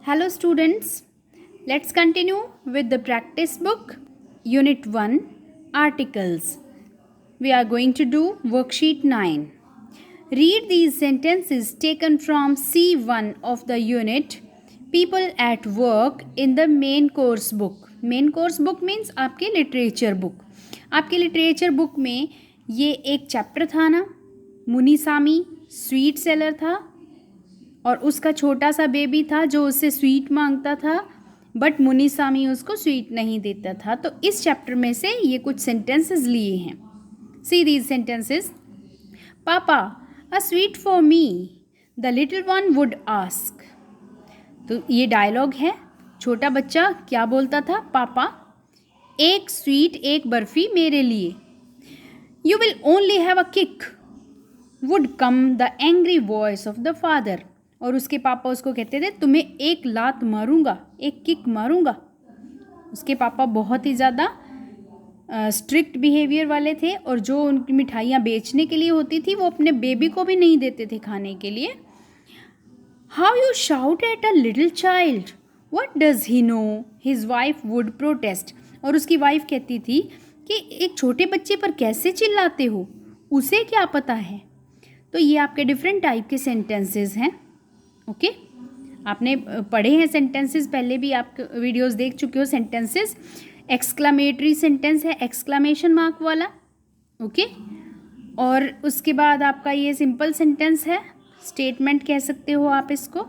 Hello students, let's continue with the practice book, Unit 1, Articles. We are going to do worksheet 9. Read these sentences taken from C1 of the unit, People at Work in the main course book. Main course book means आपके literature book. आपके literature book में ये एक chapter था ना, मुनीसामी sweet seller था और उसका छोटा सा बेबी था जो उससे स्वीट मांगता था, बट मुनीसामी उसको स्वीट नहीं देता था। तो इस चैप्टर में से ये कुछ सेंटेंसेस लिए हैं। See these sentences. Papa, a sweet for me, the little one would ask. तो ये डायलॉग है। छोटा बच्चा क्या बोलता था? पापा, एक स्वीट, एक बर्फी मेरे लिए। You will only have a kick, would come the angry voice of the father. और उसके पापा उसको कहते थे, तुम्हें एक लात मारूंगा, एक किक मारूंगा। उसके पापा बहुत ही ज़्यादा स्ट्रिक्ट बिहेवियर वाले थे और जो उनकी मिठाइयाँ बेचने के लिए होती थी वो अपने बेबी को भी नहीं देते थे खाने के लिए। How you shout at a little child, what does he know, his wife would protest. और उसकी वाइफ कहती थी कि एक छोटे बच्चे पर कैसे चिल्लाते हो, उसे क्या पता है। तो ये आपके डिफरेंट टाइप के सेंटेंसेस हैं। ओके, आपने पढ़े हैं सेंटेंसेस, पहले भी आप वीडियोस देख चुके हो सेंटेंसेस। एक्सक्लामेटरी सेंटेंस है, एक्सक्लामेशन मार्क वाला। ओके, और उसके बाद आपका ये सिंपल सेंटेंस है, स्टेटमेंट कह सकते हो आप इसको,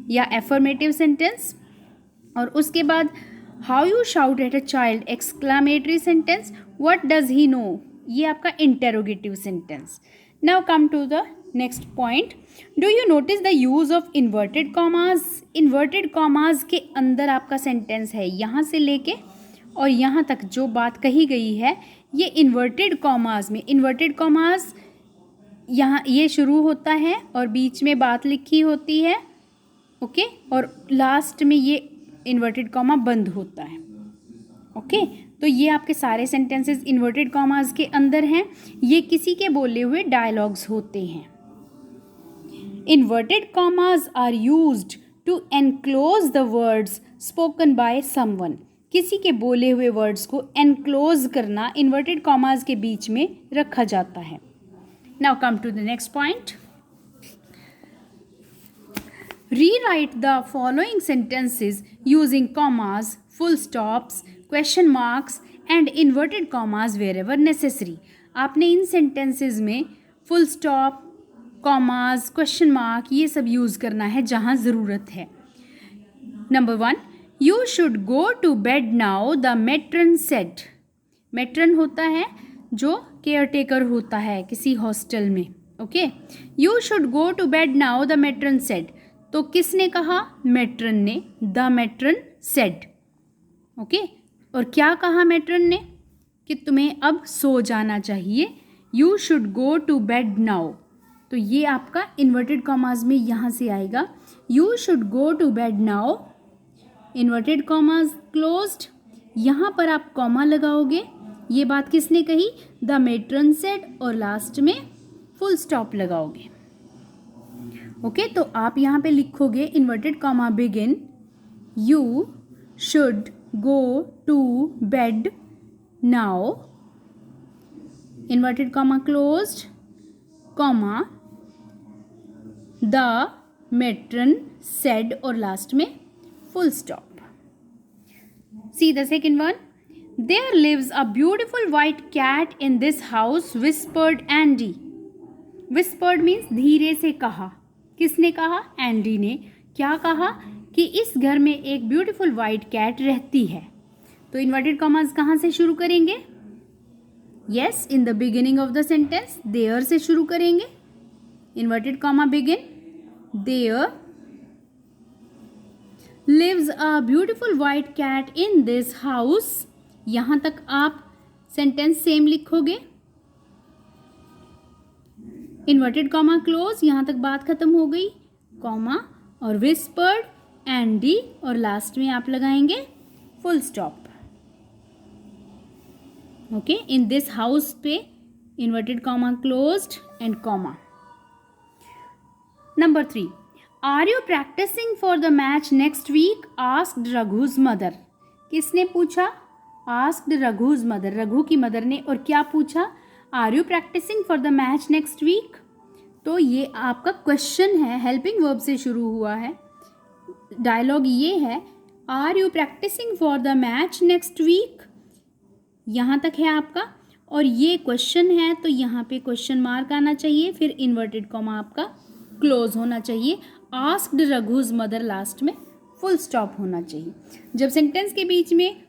या एफर्मेटिव सेंटेंस। और उसके बाद how you shout at a child, exclamatory sentence. What does he know, ये आपका interrogative sentence. Now come to the next point. Do you notice the use of inverted commas. Inverted commas के अंदर आपका sentence है, यहाँ से लेके और यहाँ तक जो बात कही गई है ये इन्वर्टेड कॉमाज में। इन्वर्टेड कॉमाज यहाँ ये शुरू होता है और बीच में बात लिखी होती है। ओके, और लास्ट में ये इन्वर्टेड कॉमा बंद होता है। ओके, तो ये आपके सारे सेंटेंसेस इन्वर्टेड कॉमाज के अंदर हैं। ये किसी के बोले हुए डायलॉग्स होते हैं। Inverted commas are used to enclose the words spoken by someone. किसी के बोले हुए वर्ड्स को एनक्लोज करना इन्वर्टेड कॉमाज के बीच में रखा जाता है। Now come to the next point. Rewrite the following sentences using commas, full stops, question marks and inverted commas wherever necessary. आपने इन sentences में full stop, commas, question mark ये सब यूज़ करना है जहाँ ज़रूरत है। Number 1, you should go to bed now, the matron said. Matron होता है जो caretaker होता है किसी हॉस्टल में। Okay, you should go to bed now, the matron said. तो किसने कहा? मैट्रन ने। The matron said. ओके, और क्या कहा मैट्रन ने? कि तुम्हें अब सो जाना चाहिए। You should go to bed now. तो ये आपका इन्वर्टेड कॉमाज में यहाँ से आएगा, you should go to bed now, inverted commas closed. यहाँ पर आप कॉमा लगाओगे। ये बात किसने कही? द मैट्रन सेड, और लास्ट में फुल स्टॉप लगाओगे। ओके, तो आप यहाँ पे लिखोगे inverted comma begin, you should go to bed now, inverted comma closed, comma the matron said, और लास्ट में full stop. See the second one. There lives a beautiful white cat in this house, whispered Andy. Whispered means धीरे से कहा। किसने कहा? Andy ने। क्या कहा? कि इस घर में एक ब्यूटीफुल वाइट कैट रहती है। तो इन्वर्टेड कॉमास कहाँ से शुरू करेंगे? Yes, in the beginning of the sentence, there से शुरू करेंगे। Inverted comma begin, there lives a beautiful white cat in this house. यहाँ तक आप सेंटेंस सेम लिखोगे। इन्वर्टेड कॉमा क्लोज, यहाँ तक बात खत्म हो गई, कॉमा और विस्पर्ड एंडी, और लास्ट में आप लगाएंगे full stop. Okay, in this house पे inverted comma closed and comma. Number 3, are you practising for the match next week? Asked Raghu's mother. किसने पूछा? Asked Raghu's mother. रघु की मदर ने. और क्या पूछा? Are you practising for the match next week? तो ये आपका क्वेश्चन है, हेल्पिंग वर्ब से शुरू हुआ है. डायलॉग ये है, are you practising for the match next week. यहाँ तक है आपका. और ये क्वेश्चन है तो यहाँ पे क्वेश्चन मार्क आना चाहिए, फिर इन्वर्टेड कॉमा आपका क्लोज होना चाहिए. आस्क्ड रघुज मदर लास्ट में फुल स्टॉप होना चाहिए. जब सेंटेंस के बीच में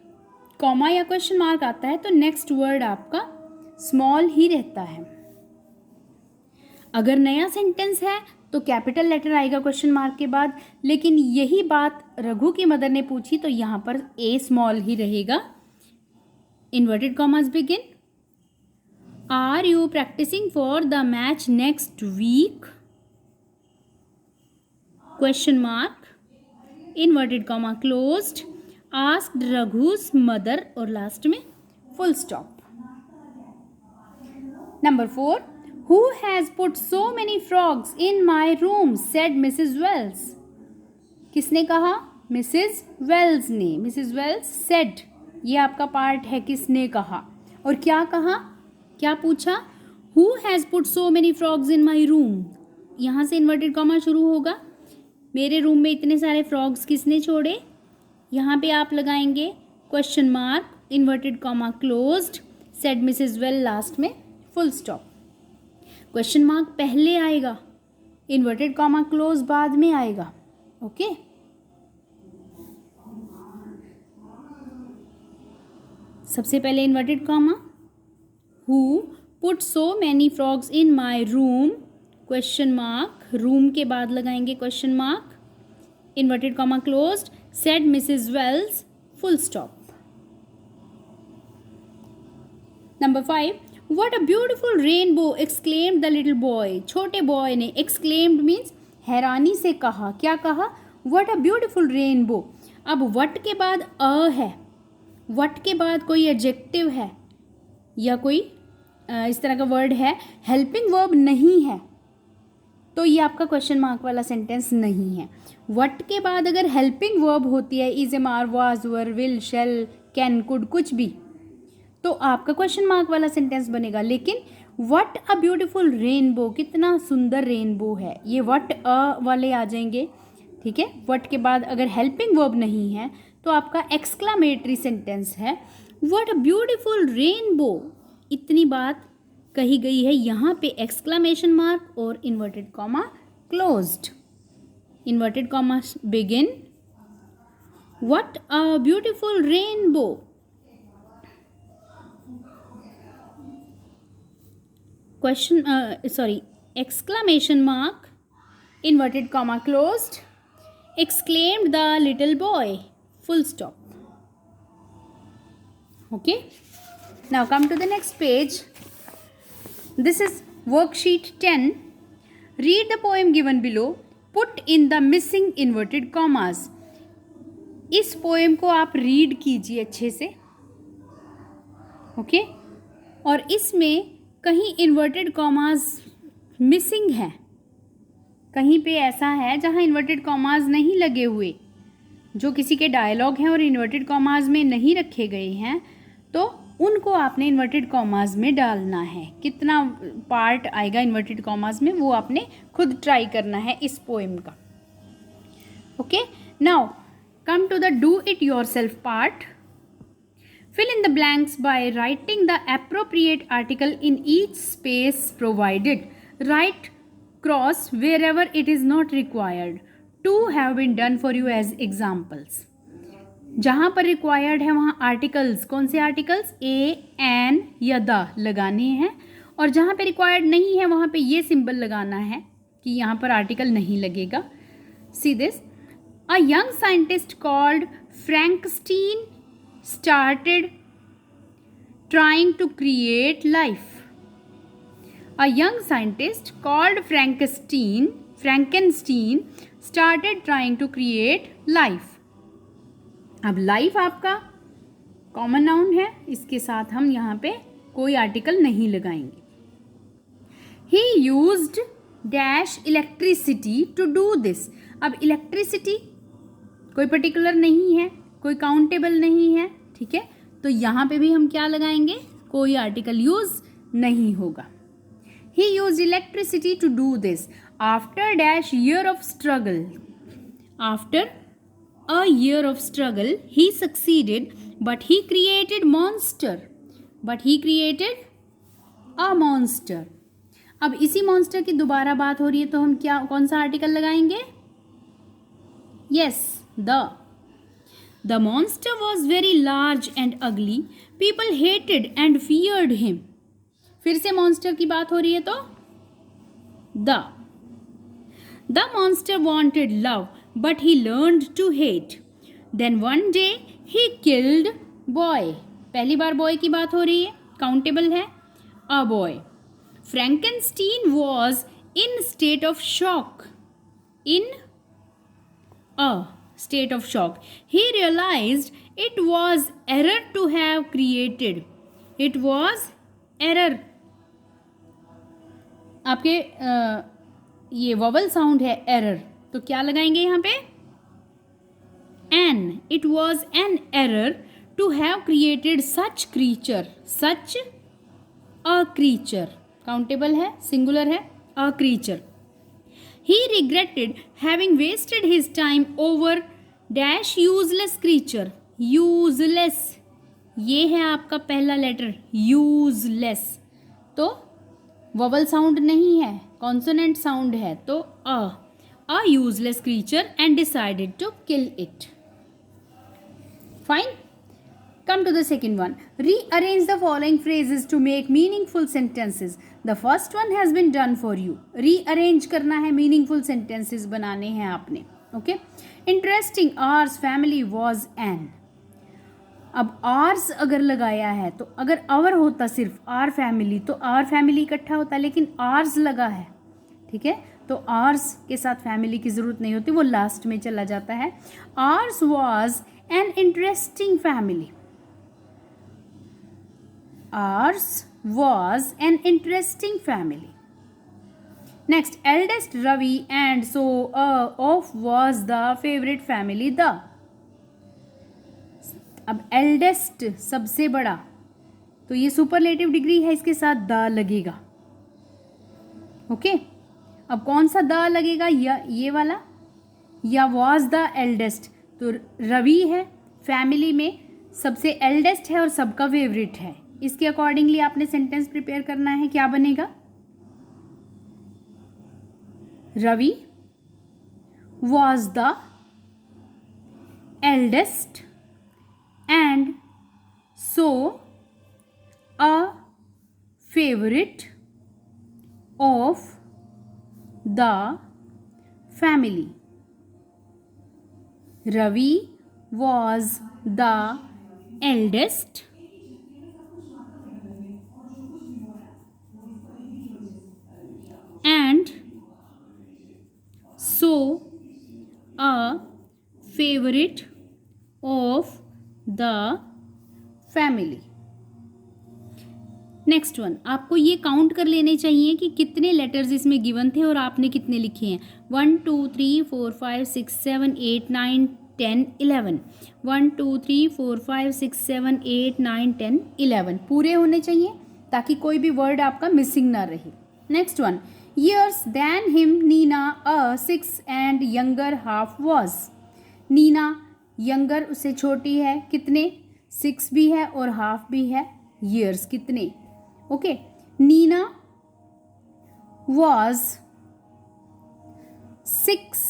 कॉमा या क्वेश्चन मार्क आता है तो नेक्स्ट वर्ड आपका स्मॉल ही रहता है. अगर नया सेंटेंस है तो कैपिटल लेटर आएगा क्वेश्चन मार्क के बाद. लेकिन यही बात रघु की मदर ने पूछी तो यहाँ पर ए स्मॉल ही रहेगा. Inverted commas begin. Are you practising for the match next week? Question mark, inverted comma closed, asked Raghu's mother और लास्ट में full stop. Number 4. Who has put so many frogs in my room? said Mrs. Wells. किसने कहा? Mrs Wells ने. Mrs Wells said. ये आपका part है, किसने कहा. और क्या कहा, क्या पूछा? Who has put so many frogs in my room? यहाँ से इन्वर्टेड कॉमा शुरू होगा. मेरे रूम में इतने सारे फ्रॉग्स किसने छोड़े? यहाँ पे आप लगाएंगे question mark, inverted comma closed, said Mrs. Well last में फुल स्टॉप. क्वेश्चन मार्क पहले आएगा, इन्वर्टेड कॉमा क्लोज बाद में आएगा. ओके. सबसे पहले inverted comma. Who put so many frogs in my room, question mark, room के बाद लगाएंगे question mark, inverted comma closed, said Mrs Wells full stop. Number 5. What a beautiful rainbow! exclaimed the little boy. छोटे boy ने. exclaimed means हैरानी से कहा. क्या कहा? What a beautiful rainbow. अब what के बाद अ है, what के बाद कोई एडजेक्टिव है या कोई इस तरह का वर्ड है, हेल्पिंग वर्ब नहीं है, तो ये आपका क्वेश्चन मार्क वाला सेंटेंस नहीं है. what के बाद अगर हेल्पिंग वर्ब होती है, is, am, are, was, were, will, shall, can, could, कुछ भी, तो आपका क्वेश्चन मार्क वाला सेंटेंस बनेगा. लेकिन व्हाट अ ब्यूटीफुल रेनबो, कितना सुंदर रेनबो है, ये व्हाट अ वाले आ जाएंगे. ठीक है. व्हाट के बाद अगर हेल्पिंग वर्ब नहीं है तो आपका एक्सक्लामेटरी सेंटेंस है. व्हाट अ ब्यूटीफुल रेनबो, इतनी बात कही गई है, यहाँ पे एक्सक्लामेशन मार्क और inverted comma closed. Inverted comma begin. What a beautiful rainbow. Question, exclamation mark, inverted comma closed, exclaimed the little boy, full stop. Okay. Now come to the next page. This is worksheet 10. Read the poem given below. Put in the missing inverted commas. इस poem को आप read कीजिए अच्छे से. Okay. और इसमें कहीं inverted commas missing है, कहीं पे ऐसा है जहाँ इन्वर्टेड कॉमास नहीं लगे हुए, जो किसी के डायलॉग हैं और इन्वर्टेड कॉमास में नहीं रखे गए हैं, तो उनको आपने इन्वर्टेड कॉमास में डालना है. कितना पार्ट आएगा इन्वर्टेड कॉमास में वो आपने खुद ट्राई करना है इस पोएम का. Okay. Now come to the do it yourself part. Fill in the blanks by writing the appropriate article in each space provided. Write cross wherever it is not required. Two have been done for you as examples. जहाँ पर required है वहाँ articles, कौन से articles? a, an या the लगाने हैं, और जहाँ पे required नहीं है वहाँ पे ये symbol लगाना है कि यहाँ पर article नहीं लगेगा. See this. A young scientist called Frankenstein started trying to create life. A young scientist called Frankenstein started trying to create life. अब life आपका कॉमन नाउन है, इसके साथ हम यहाँ पे कोई आर्टिकल नहीं लगाएंगे. He used dash electricity to do this. अब इलेक्ट्रिसिटी कोई पर्टिकुलर नहीं है, कोई काउंटेबल नहीं है, ठीक है, तो यहाँ पे भी हम क्या लगाएंगे, कोई आर्टिकल यूज नहीं होगा. He used electricity to do this. After dash year of struggle, after a year of struggle, he succeeded, but he created monster. But he created a monster. अब इसी मॉन्स्टर की दोबारा बात हो रही है तो हम क्या, कौन सा आर्टिकल लगाएंगे? Yes, the monster was very large and ugly. People hated and feared him. फिर से मॉन्स्टर की बात हो रही है तो the monster wanted love, but he learned to hate. Then one day he killed boy. पहली बार बॉय की बात हो रही है, काउंटेबल है, a boy. Frankenstein was in state of shock. In a state of shock. He realized it was error to have created. It was error. आपके ये vowel sound है एरर, तो क्या लगाएंगे यहाँ पे? An. It was an error to have created such creature. Such a creature, countable है, singular है, a creature. He regretted having wasted his time over dash useless creature. Useless, ये है आपका पहला लेटर, यूजलेस. तो वॉवल साउंड नहीं है, consonant sound है, तो a useless creature and decided to kill it. Fine. Come to the second one. Rearrange the following phrases to make meaningful sentences. The first one has been done for you. Rearrange करना है, meaningful sentences बनाने हैं आपने. Okay. Interesting, ours family was an. अब ours अगर लगाया है तो अगर आवर होता सिर्फ आर फैमिली तो आर फैमिली इकट्ठा होता, लेकिन आर्स लगा है, ठीक है, तो आर्स के साथ फैमिली की ज़रूरत नहीं होती, वो लास्ट में चला जाता है. Ours was an interesting family. Ours was an interesting family. Next, eldest Ravi and so of was the favourite family. The, अब एल्डेस्ट सबसे बड़ा, तो ये सुपरलेटिव डिग्री है, इसके साथ द लगेगा. ओके. अब कौन सा द लगेगा, या ये वाला, या वॉज द एल्डेस्ट. तो रवि है, फैमिली में सबसे एल्डेस्ट है और सबका फेवरेट है. इसके अकॉर्डिंगली आपने सेंटेंस प्रिपेयर करना है. क्या बनेगा? Ravi was the eldest and so a favorite of the family. Ravi was the eldest and so a favorite of the family. Next one, आपको ये काउंट कर लेने चाहिए कि कितने लेटर्स इसमें गिवन थे और आपने कितने लिखे हैं. 1 2 3 4 5 6 7 8 9 10 11. 1 2 3 4 5 6 7 8 9 10 11 पूरे होने चाहिए ताकि कोई भी वर्ड आपका मिसिंग ना रहे. Next one, years than him Nina a 6 and younger half was. Nina younger उससे छोटी है, कितने? 6 भी है और हाफ भी है. ईयर्स कितने? Okay. Nina was 6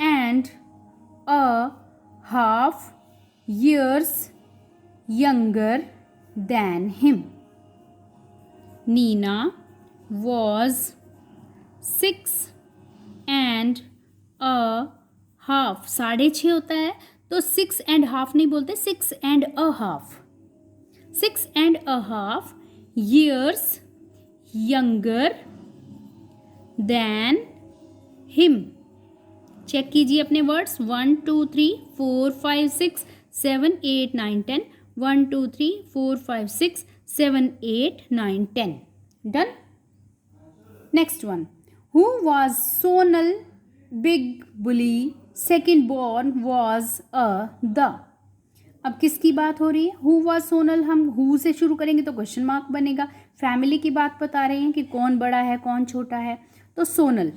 and a half years younger than him. Nina was 6 and a half. 6.5 होता है तो 6 and half नहीं बोलते, 6 and a half. 6 and a half years younger than him. Check कीजिए अपने words. 1 2 3 4 5 6 7 8 9 10. 1 2 3 4 5 6 7 8 9 10. Done. Next one. Who was Sonal big bully second born was a the. अब किसकी बात हो रही है? Who was Sonal. हम हु से शुरू करेंगे तो क्वेश्चन मार्क बनेगा. फैमिली की बात बता रहे हैं कि कौन बड़ा है कौन छोटा है. तो सोनल.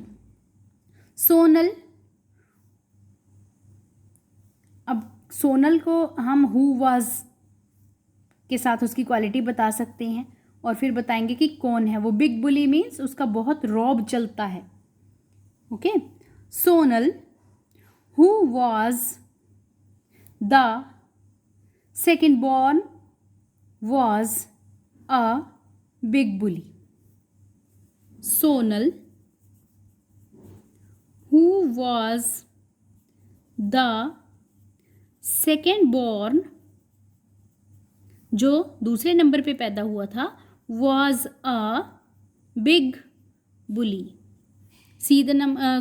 अब सोनल को हम हु वाज के साथ उसकी क्वालिटी बता सकते हैं और फिर बताएंगे कि कौन है वो. बिग बुली मीन्स उसका बहुत रौब चलता है. Okay. Sonal who was the second born was a big bully. Sonal, who was the second born, जो दूसरे नंबर पे पैदा हुआ था, was a big bully. See the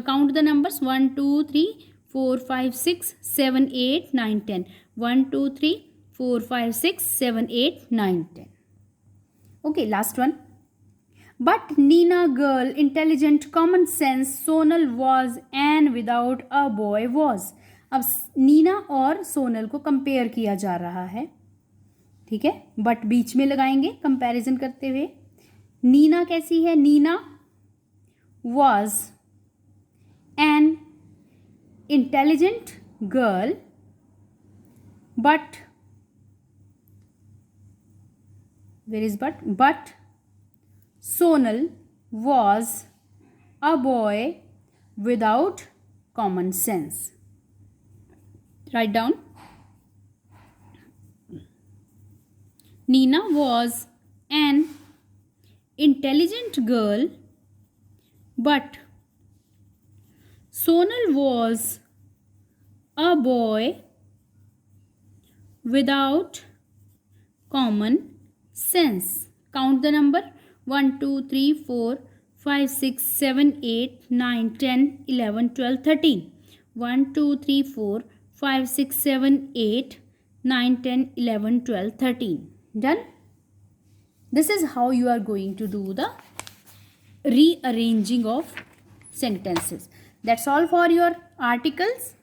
count the numbers 1 2 3 4 5 6 7 8 9 10. 1 2 3 4 5 6 7 8 9 10. Okay, last one. But Nina girl, intelligent, common sense, Sonal was and without a boy was. अब नीना और सोनल को compare किया जा रहा है. ठीक है, बट बीच में लगाएंगे कंपैरिजन करते हुए. नीना कैसी है? Neena was an intelligent girl, but where is but Sonal was a boy without common sense. Write down. Nina was an intelligent girl, but Sonal was a boy without common sense. Count the number 1 2 3 4 5 6 7 8 9 10 11 12 13. 1 2 3 4 5 6 7 8 9 10 11 12 13. Done. This is how you are going to do the rearranging of sentences. That's all for your articles.